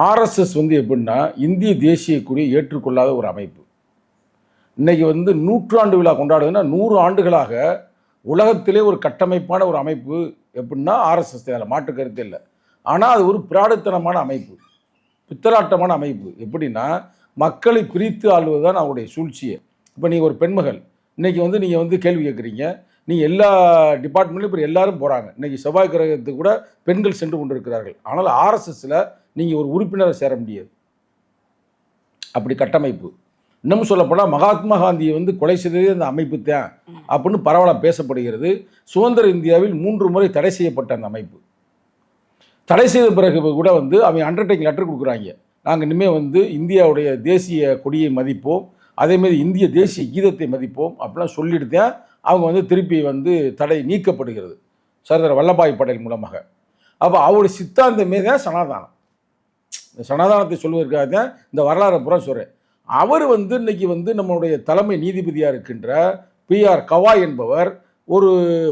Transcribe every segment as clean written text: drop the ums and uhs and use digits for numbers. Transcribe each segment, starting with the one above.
RSS வந்து எப்படின்னா இந்திய தேசிய கொடியை ஏற்றுக்கொள்ளாத ஒரு அமைப்பு. இன்னைக்கு வந்து 100 ஆண்டு விழா கொண்டாடுதுன்னா 100 ஆண்டுகளாக உலகத்திலே ஒரு கட்டமைப்பான ஒரு அமைப்பு எப்படின்னா ஆர்எஸ்எஸ். அதில் மாற்று கருத்து இல்லை. ஆனால் அது ஒரு பிராடுத்தனமான அமைப்பு, பித்தலாட்டமான அமைப்பு. எப்படின்னா மக்களை பிரித்து ஆள்வது தான் அவருடைய சூழ்ச்சியை. இப்போ நீங்கள் ஒரு பெண்மகள் இன்னைக்கு வந்து நீங்கள் வந்து கேள்வி கேட்குறீங்க. நீங்கள் எல்லா டிபார்ட்மெண்ட்லையும் இப்போ எல்லாரும் போகிறாங்க. இன்றைக்கி செவ்வாய் கிரகத்துக்கு கூட பெண்கள் சென்று கொண்டிருக்கிறார்கள். ஆனால் ஆர்எஸ்எஸில் நீங்கள் ஒரு உறுப்பினரை சேர முடியாது. அப்படி கட்டமைப்பு. இன்னமும் சொல்லப்போனால் மகாத்மா காந்தியை வந்து கொலை செய்ததே அந்த அமைப்பு தான் அப்படின்னு பரவலாக பேசப்படுகிறது. சுதந்திர இந்தியாவில் 3 முறை தடை செய்யப்பட்ட அந்த அமைப்பு. தடை செய்த பிறகு கூட வந்து அவங்க அண்டர்டேக்கிங் லெட்டர் கொடுக்குறாங்க. நாங்கள் இனிமேல் வந்து இந்தியாவுடைய தேசிய கொடியை மதிப்போம், அதேமாதிரி இந்திய தேசிய கீதத்தை மதிப்போம் அப்படிலாம் சொல்லிட்டு தான் அவங்க வந்து திருப்பி வந்து தடை நீக்கப்படுகிறது சர்தார் வல்லபாய் பட்டேல் மூலமாக. அப்போ அவருடைய சித்தாந்தமே தான் சனாதானம். இந்த சனாதானத்தை சொல்வதற்காக தான் இந்த வரலாறு புறம் சொல்கிறேன். அவர் வந்து இன்னைக்கு வந்து நம்மளுடைய தலைமை நீதிபதியாக இருக்கின்ற PR கவாய் என்பவர் ஒரு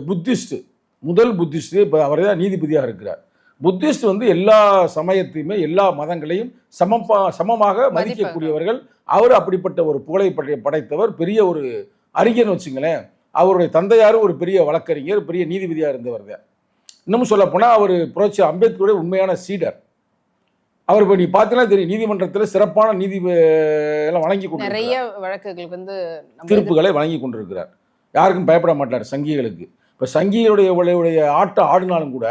புத்திஸ்ட், முதல் புத்திஸ்ட். இப்போ அவர் தான் நீதிபதியாக இருக்கிறார். புத்திஸ்ட் வந்து எல்லா சமயத்தையுமே எல்லா மதங்களையும் சமமாக மதிக்கக்கூடியவர்கள். அவர் அப்படிப்பட்ட ஒரு புகழை படைத்தவர், பெரிய ஒரு அறிஞர்னு வச்சுங்களேன். அவருடைய தந்தையாரும் ஒரு பெரிய வழக்கறிஞர், பெரிய நீதிபதியாக இருந்தவர் தான். இன்னமும் சொல்லப்போனால் அவர் புரட்சி அம்பேத்கருடைய உண்மையான சீடர். அவர் இப்போ நீ பார்த்தீங்கன்னா தெரியும், நீதிமன்றத்தில் சிறப்பான நீதி எல்லாம் வழங்கி கொண்டு நிறைய வழக்குகளுக்கு வந்து தீர்ப்புகளை வழங்கி கொண்டிருக்கிறார். யாருக்கும் பயப்பட மாட்டார் சங்கிகளுக்கு. இப்போ சங்கிகளுடைய ஆட்டம் ஆடினாலும் கூட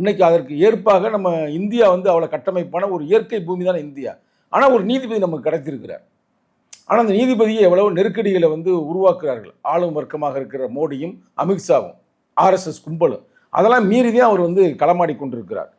இன்னைக்கு அதற்கு ஏற்பாக நம்ம இந்தியா வந்து அவ்வளோ கட்டமைப்பான ஒரு இயற்கை பூமி தானே இந்தியா. ஆனால் ஒரு நீதிபதி நமக்கு கிடைத்திருக்கிறார். ஆனால் அந்த நீதிபதியை எவ்வளவு நெருக்கடிகளை வந்து உருவாக்குறார்கள் ஆளும் வர்க்கமாக இருக்கிற மோடியும் அமித்ஷாவும் RSS கும்பலும். அதெல்லாம் மீறிதான் அவர் வந்து களமாடி கொண்டிருக்கிறார்.